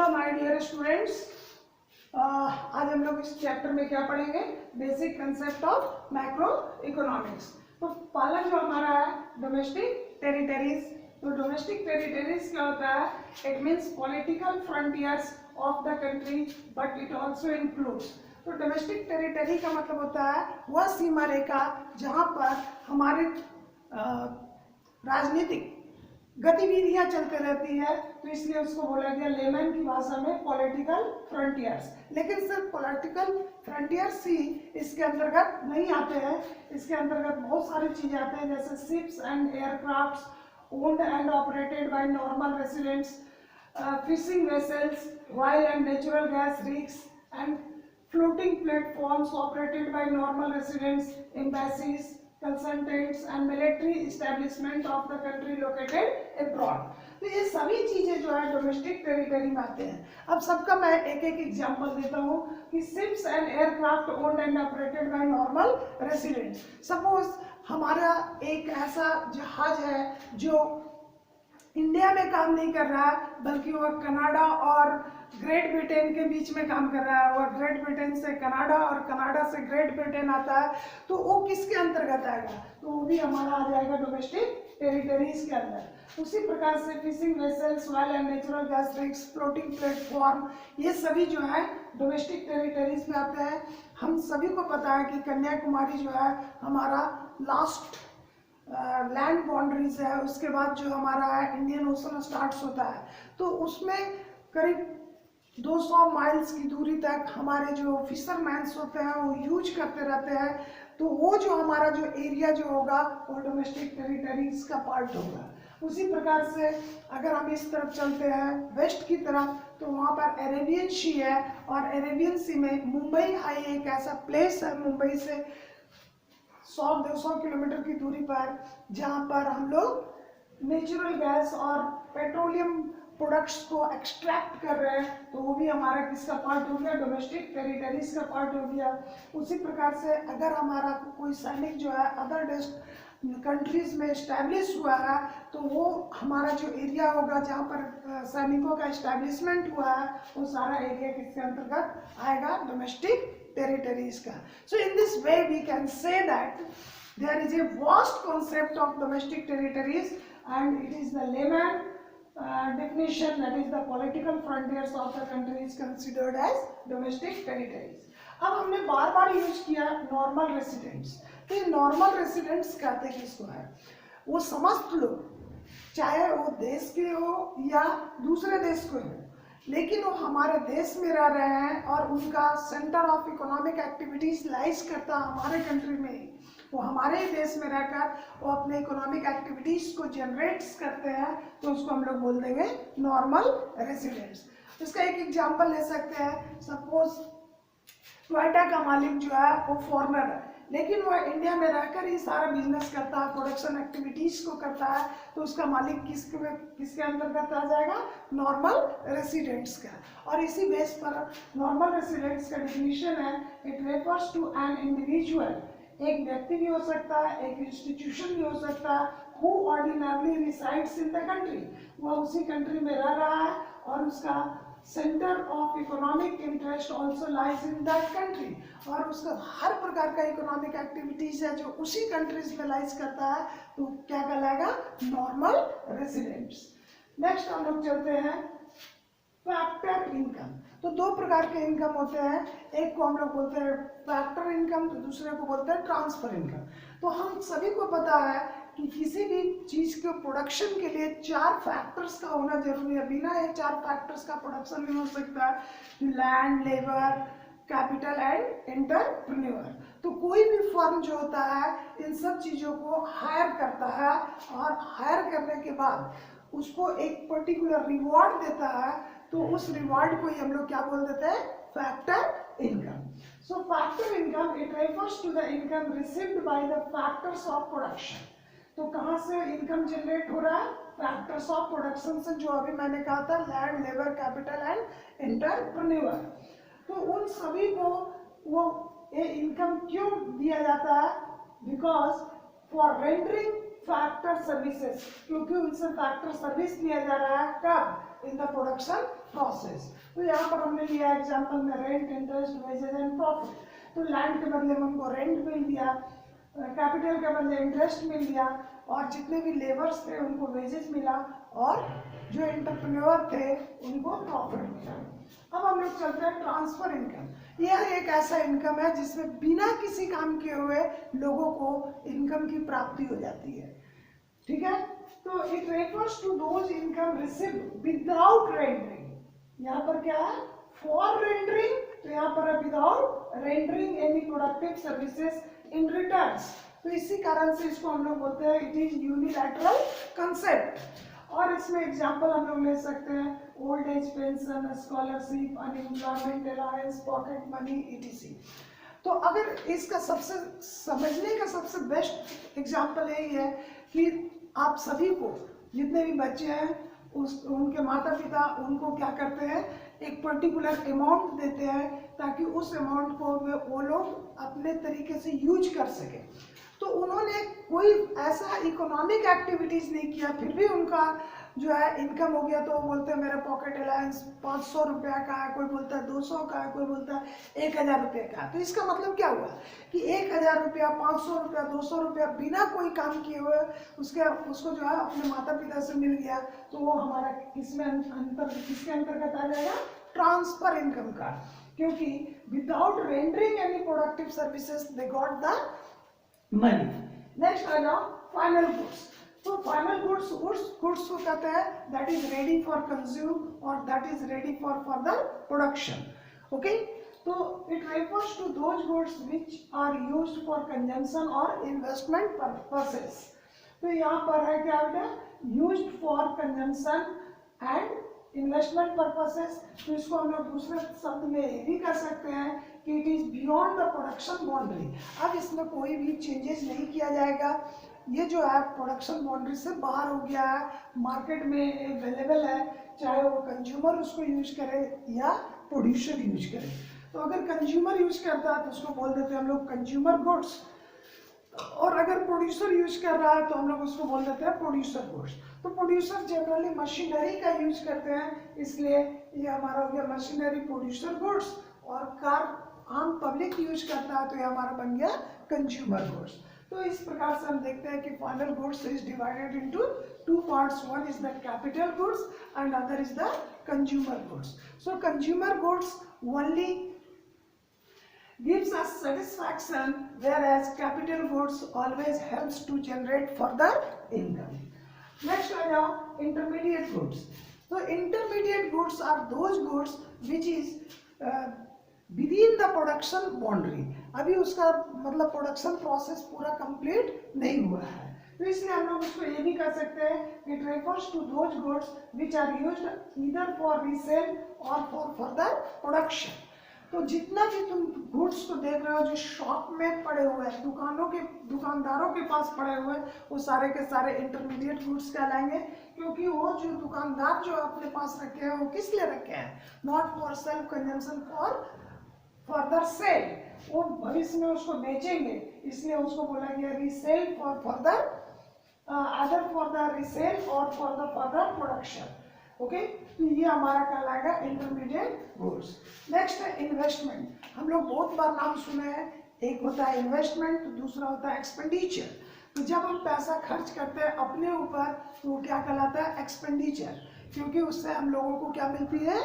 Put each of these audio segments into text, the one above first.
Hello my dear students, आज हम लोग इस चैप्टर में क्या पढ़ेंगे? Basic concept of macro economics. तो पहला जो हमारा है डोमेस्टिक टेरिटरीज। तो डोमेस्टिक टेरिटरीज क्या होता है? It means political frontiers of the country but it also includes. तो डोमेस्टिक टेरिटरी का मतलब होता है वह सीमा रेखा जहाँ पर हमारे राजनीतिक गतिविधियां चलते रहती है, तो इसलिए उसको बोला गया लेमन की भाषा में पॉलिटिकल फ्रंटियर्स। लेकिन सिर्फ पॉलिटिकल फ्रंटियर्स ही इसके अंतर्गत नहीं आते हैं, इसके अंतर्गत बहुत सारी चीजें आते हैं, जैसे ships and aircrafts owned and operated by normal residents, fishing vessels, oil and natural gas rigs and floating platforms operated by normal residents, embassies, consultants and military establishment of the country located abroad। तो ये सभी चीजें जो है domestic territory में आते हैं। अब सबका मैं एक एक एग्जांपल देता हूँ कि ships and aircraft owned and operated by normal residents. Suppose हमारा एक ऐसा जहाज है जो इंडिया में काम नहीं कर रहा है, बल्कि वह कनाडा और ग्रेट ब्रिटेन के बीच में काम कर रहा है। वह ग्रेट ब्रिटेन से कनाडा और कनाडा से ग्रेट ब्रिटेन आता है, तो वो किसके अंतर्गत आएगा? तो वो भी हमारा आ जाएगा डोमेस्टिक टेरिटरीज के अंदर। उसी प्रकार से fishing vessels, oil and natural gas rigs, floating platform, ये सभी जो है डोमेस्टिक टेरिटरीज में आते हैं। हम सभी को पता है कि कन्याकुमारी जो है हमारा लास्ट लैंड बाउंड्रीज है, उसके बाद जो हमारा है इंडियन ओशन स्टार्ट्स होता है, तो उसमें करीब 200 माइल्स की दूरी तक हमारे जो फिशरमैन्स होते हैं वो यूज करते रहते हैं। तो वो जो हमारा जो एरिया जो होगा वो डोमेस्टिक टेरिटरीज का पार्ट होगा। उसी प्रकार से अगर हम इस तरफ चलते हैं वेस्ट की तरफ, तो वहाँ पर अरेबियन सी है, और अरेबियन सी में मुंबई हाई एक ऐसा प्लेस है मुंबई से 100-200 किलोमीटर की दूरी पर, जहाँ पर हम लोग नेचुरल गैस और पेट्रोलियम प्रोडक्ट्स को एक्सट्रैक्ट कर रहे हैं। तो वो भी हमारा किसका पार्ट हो गया? डोमेस्टिक टेरिटरीज का पार्ट हो गया। उसी प्रकार से अगर हमारा कोई सैनिक जो है अदर कंट्रीज में इस्टेब्लिश हुआ है, तो वो हमारा जो एरिया होगा जहाँ पर सैनिकों का इस्टेब्लिशमेंट हुआ है, वो सारा एरिया किसके अंतर्गत आएगा? Domestic territories ka. So in this way we can say that there is a vast concept of domestic territories, and it is the layman definition, that is the political frontiers of the country is considered as domestic territories। अब हमने बार बार use किया normal residents. तो normal residents कहते किसको है? वो समस्त लोग, चाहे वो देश के हो या दूसरे देश के हो, लेकिन वो हमारे देश में रह रहे हैं और उनका centre of economic activities lies करता है हमारे कंट्री में ही। वो हमारे ही देश में रहकर वो अपने इकोनॉमिक एक्टिविटीज को जनरेट्स करते हैं, तो उसको हम लोग बोल देंगे नॉर्मल रेसिडेंट्स। इसका एक एग्जांपल ले सकते हैं। सपोज टोयोटा का मालिक जो है वो फॉरेनर है, लेकिन वह इंडिया में रहकर ही सारा बिजनेस करता है, प्रोडक्शन एक्टिविटीज को करता है, तो उसका मालिक किसके अंतर्गत आ जाएगा? नॉर्मल रेसिडेंट्स का। और इसी बेस पर नॉर्मल रेसिडेंट्स का डिफिनीशन है, it refers to an individual, एक व्यक्ति भी हो सकता है, एक इंस्टीट्यूशन भी हो सकता है, who ordinarily resides in the country, वह उसी कंट्री में रह रहा है और उसका centre of economic interest also lies in that country, और उसका हर प्रकार का इकोनॉमिक एक्टिविटीज है जो उसी कंट्रीज में लाइज करता है, तो क्या कहलाएगा? Normal residents. नेक्स्ट हम लोग चलते हैं फैक्टर इनकम। तो दो प्रकार के इनकम होते हैं, एक को हम लोग बोलते हैं फैक्टर इनकम, तो दूसरे को बोलते हैं ट्रांसफर इनकम। तो हम सभी को पता है कि किसी भी चीज के प्रोडक्शन के लिए 4 फैक्टर्स का होना जरूरी है। बिना ये 4 फैक्टर्स का प्रोडक्शन नहीं हो सकता। Land, labour, capital and entrepreneur. तो कोई भी फर्म जो होता है इन सब चीजों को हायर करता है, और हायर करने के बाद उसको एक पर्टिकुलर रिवॉर्ड देता है, तो उस रिवॉर्ड को ही हम लोग क्या बोल देते हैं? Factor income. So factor income it refers to the income received by the factors of production. तो कहाँ से इनकम जनरेट हो रहा है? फैक्टर्स ऑफ प्रोडक्शन से, जो अभी मैंने कहा था, land, labour, capital and entrepreneur. तो उन सभी को वो ये इनकम क्यों दिया जाता है? Because for rendering factor services, क्योंकि उनसे फैक्टर सर्विस लिया जा रहा है। कब? In the production process. तो यहाँ पर हमने लिया एग्जांपल में rent, interest, wages and profit. तो लैंड के बदले में उनको रेंट मिल गया, कैपिटल के बदले इंटरेस्ट मिल गया, और जितने भी लेबर्स थे उनको वेजेस मिला, और जो एंटरप्रेन्योर थे उनको प्रॉफिट मिला। अब हम लोग चलते हैं ट्रांसफर इनकम। यह एक ऐसा इनकम है जिसमें बिना किसी काम किए हुए लोगों को इनकम की प्राप्ति हो जाती है। ठीक है, तो it refers to those income received without rendering. यहाँ पर क्या है, फॉर रेंडरिंग, तो यहाँ पर है without rendering any productive services in returns. तो इसी कारण से इसको हम लोग बोलते हैं इट इज यूनिलैटरल कंसेप्ट। और इसमें एग्जांपल हम लोग ले सकते हैं old age pension, scholarship, unemployment allowance, pocket money, etc. तो अगर इसका सबसे समझने का सबसे बेस्ट एग्जांपल यही है कि आप सभी को, जितने भी बच्चे हैं, उनके माता पिता उनको क्या करते हैं, एक पर्टिकुलर अमाउंट देते हैं ताकि उस अमाउंट को वो लोग अपने तरीके से यूज कर सके। तो उन्होंने कोई ऐसा इकोनॉमिक एक्टिविटीज नहीं किया, फिर भी उनका जो है इनकम हो गया। तो वो बोलते हैं मेरा पॉकेट अलाउंस 500 रुपया का है, कोई बोलता है 200 का है, कोई बोलता है 1000 रुपये का है। तो इसका मतलब क्या हुआ कि 1000 रुपया, 500 रुपया, 200 रुपया बिना कोई काम किए हुए उसको जो है अपने माता पिता से मिल गया। तो वो हमारा किसमें किसके अंतर्गत आ जाएगा, ट्रांसफर इनकम का, क्योंकि without rendering any productive services they got the money. Next आ जाओ फाइनल गुड्स। तो फाइनल गुड्स गुड्स को कहते हैं that is ready for consume और that is ready for further production. Okay, तो it refers to those goods which are used for consumption और investment purposes. तो यहाँ पर है क्या बेटा, used for consumption and investment purposes. तो इसको हम लोग दूसरे शब्द में ये भी कर सकते हैं कि it is beyond the production boundary. अब इसमें कोई भी चेंजेस नहीं किया जाएगा, ये जो है प्रोडक्शन बाउंड्री से बाहर हो गया है, मार्केट में अवेलेबल है, चाहे वो कंज्यूमर उसको यूज करे या प्रोड्यूसर यूज करे। तो अगर कंज्यूमर यूज करता है तो उसको बोल देते हैं हम लोग कंज्यूमर गुड्स, और अगर प्रोड्यूसर यूज कर रहा है तो हम लोग उसको बोल देते हैं प्रोड्यूसर गुड्स। तो प्रोड्यूसर जनरली मशीनरी का यूज करते हैं, इसलिए ये हमारा हो गया मशीनरी प्रोड्यूसर गुड्स, और कार आम पब्लिक यूज करता है तो ये हमारा बन गया कंज्यूमर गुड्स। तो इस प्रकार से हम देखते हैं कि final goods is divided into two parts, one is the capital goods and other is the consumer goods. So consumer goods only gives us satisfaction, whereas capital goods always helps to generate further income. Next I know intermediate goods. So intermediate goods are those goods which is within the production boundary. अभी उसका मतलब production process पूरा complete नहीं हुआ है, तो इसलिए हम लोग उसको ये भी कह सकते हैं it refers to those goods which are used either for resale or for further production. तो जितना भी तुम गुड्स को देख रहे हो जो शॉप में पड़े हुए हैं, दुकानदारों के पास पड़े हुए हैं, वो सारे के सारे इंटरमीडिएट गुड्स कहलाएंगे, क्योंकि वो जो दुकानदार जो अपने पास रखे हैं वो किस लिए रखे हैं, not for self consumption, for further sale. वो भविष्य में उसको बेचेंगे, इसलिए उसको बोला गया resale for further, other for the resale और for the further production. Okay, तो ये हमारा कहलाएगा इंटरमीडिएट गुड्स। नेक्स्ट है इन्वेस्टमेंट। हम लोग बहुत बार नाम सुने हैं, एक होता है इन्वेस्टमेंट, तो दूसरा होता है एक्सपेंडिचर। तो जब हम पैसा खर्च करते हैं अपने ऊपर तो वो क्या कहलाता है, एक्सपेंडिचर, क्योंकि उससे हम लोगों को क्या मिलती है,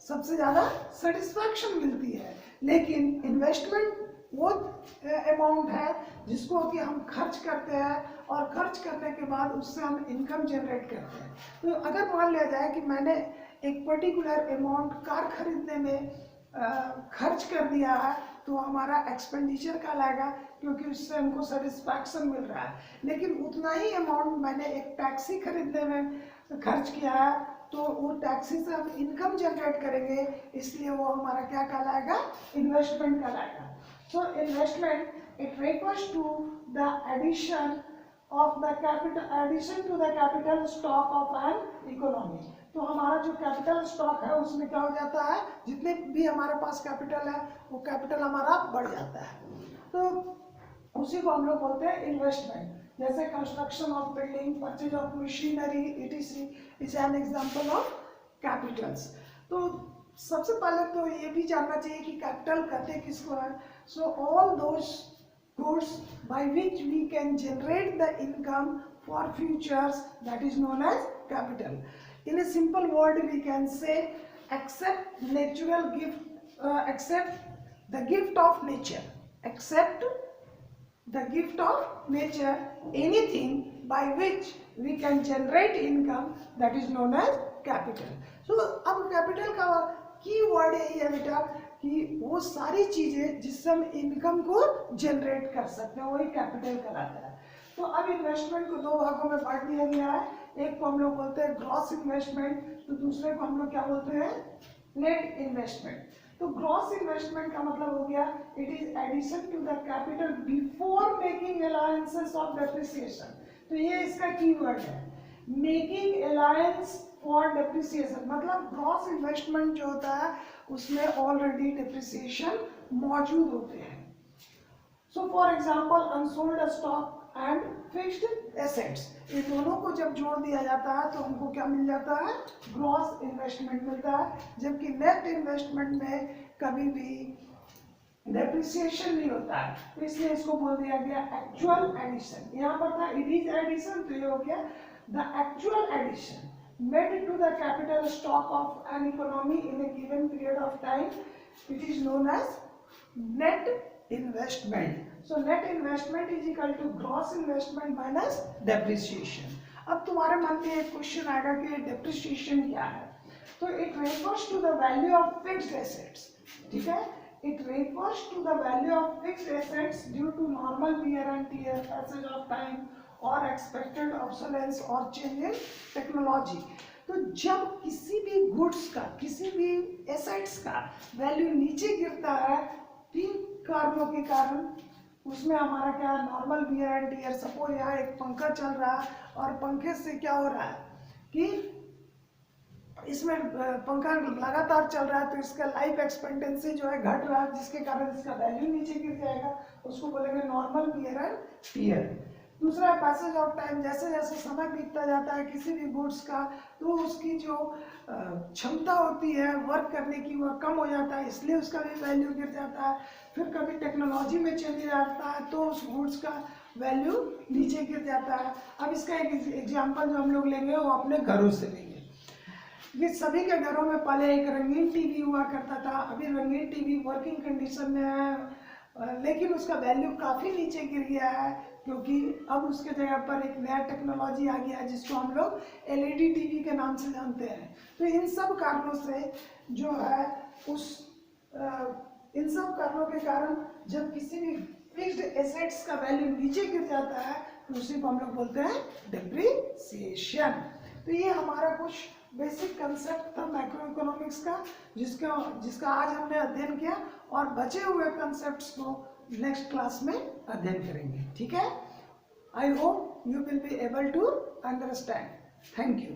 सबसे ज़्यादा सेटिस्फैक्शन मिलती है। लेकिन इन्वेस्टमेंट वो अमाउंट है जिसको कि हम खर्च करते हैं और खर्च करने के बाद उससे हम इनकम जनरेट करते हैं। तो अगर मान लिया जाए कि मैंने एक पर्टिकुलर अमाउंट कार खरीदने में खर्च कर दिया है, तो हमारा एक्सपेंडिचर कहलाएगा, क्योंकि उससे हमको सेटिस्फैक्शन मिल रहा है। लेकिन उतना ही अमाउंट मैंने एक टैक्सी खरीदने में खर्च किया है, तो वो टैक्सी से हम इनकम जनरेट करेंगे, इसलिए वो हमारा क्या कहलाएगा, इन्वेस्टमेंट कहलाएगा। So investment, it refers to the addition to the capital stock of an economy. तो हमारा जो कैपिटल स्टॉक है उसमें क्या हो जाता है, जितने भी हमारे पास कैपिटल है वो कैपिटल हमारा बढ़ जाता है, तो उसी को हम लोग बोलते हैं इन्वेस्टमेंट। जैसे construction of building, purchase of machinery, etc. Is an example of Capitals. तो सबसे पहले तो ये भी जानना चाहिए कि कैपिटल कहते किसको है। So all those goods by which we can generate the income for futures, that is known as capital. In a simple word we can say accept natural gift, accept the gift of nature, accept the gift of nature, anything by which we can generate income, that is known as capital. So अब capital का की word यही है बेटा कि वो सारी चीजें जिससे हम इनकम को जनरेट कर सकते हैं, वही कैपिटल कहलाता है। तो अब इन्वेस्टमेंट को दो भागों में बांट दिया गया है। एक को हम लोग बोलते हैं ग्रॉस इन्वेस्टमेंट, तो दूसरे को हम लोग क्या बोलते हैं, नेट इन्वेस्टमेंट। तो ग्रॉस इन्वेस्टमेंट का मतलब हो गया it is addition to the capital before making allowances of depreciation. तो ये इसका कीवर्ड है, मेकिंग अलाउंस फॉर डेप्रिसिएशन। मतलब ग्रॉस इन्वेस्टमेंट जो होता है उसमें ऑलरेडी डेप्रिसिएशन मौजूद होते हैं। So for example unsold stock and fixed assets, ये दोनों को जब जोड़ दिया जाता है तो हमको क्या मिल जाता है, ग्रॉस इन्वेस्टमेंट मिलता है। जबकि नेट इन्वेस्टमेंट में कभी भी डेप्रिसिएशन नहीं होता है, तो इसलिए इसको बोल दिया गया एक्चुअल एडिशन। यहाँ पर था इट इज एडिशन, तो ये हो गया the actual addition made to the capital stock of an economy in a given period of time, it is known as net investment. So net investment is equal to gross investment minus depreciation. अब तुम्हारे मन में एक question आएगा कि depreciation क्या है। तो it refers to the value of fixed assets, ठीक है, it refers to the value of fixed assets due to normal wear and tear, passage of time और एक्सपेक्टेड ऑब्सोलेंस और चेंज इन टेक्नोलॉजी। तो जब किसी भी गुड्स का, किसी भी एसेट्स का वैल्यू नीचे गिरता है तीन कारणों के कारण, उसमें हमारा क्या है, normal wear and tear. Suppose यहाँ एक पंखा चल रहा है और पंखे से क्या हो रहा है कि इसमें पंखा लगातार चल रहा है तो इसका लाइफ एक्सपेक्टेंसी जो है घट रहा है, जिसके कारण इसका वैल्यू नीचे गिर जाएगा, उसको बोलेंगे नॉर्मल वियर एंड टियर। दूसरा पैसेज ऑफ टाइम, जैसे जैसे समय बीतता जाता है किसी भी गुड्स का तो उसकी जो क्षमता होती है वर्क करने की वह कम हो जाता है, इसलिए उसका भी वैल्यू गिर जाता है। फिर कभी टेक्नोलॉजी में चेंज आता है तो उस गुड्स का वैल्यू नीचे गिर जाता है। अब इसका एक एग्जाम्पल जो हम लोग लेंगे वो अपने घरों से लेंगे। ये सभी के घरों में पहले एक रंगीन टीवी हुआ करता था, अभी रंगीन टीवी वर्किंग कंडीशन में है लेकिन उसका वैल्यू काफ़ी नीचे गिर गया है, क्योंकि अब उसके जगह पर एक नया टेक्नोलॉजी आ गया है जिसको हम लोग एलईडी टीवी के नाम से जानते हैं। तो इन सब कारणों से जो है इन सब कारणों के कारण जब किसी भी फिक्स्ड एसेट्स का वैल्यू नीचे गिर जाता है तो उसी को हम लोग बोलते हैं डेप्रिसिएशन। तो ये हमारा कुछ बेसिक कंसेप्ट था मैक्रो इकोनॉमिक्स का, जिसका आज हमने अध्ययन किया, और बचे हुए कंसेप्ट्स को नेक्स्ट क्लास में अध्ययन करेंगे, ठीक है। I hope you will be able to understand. Thank you.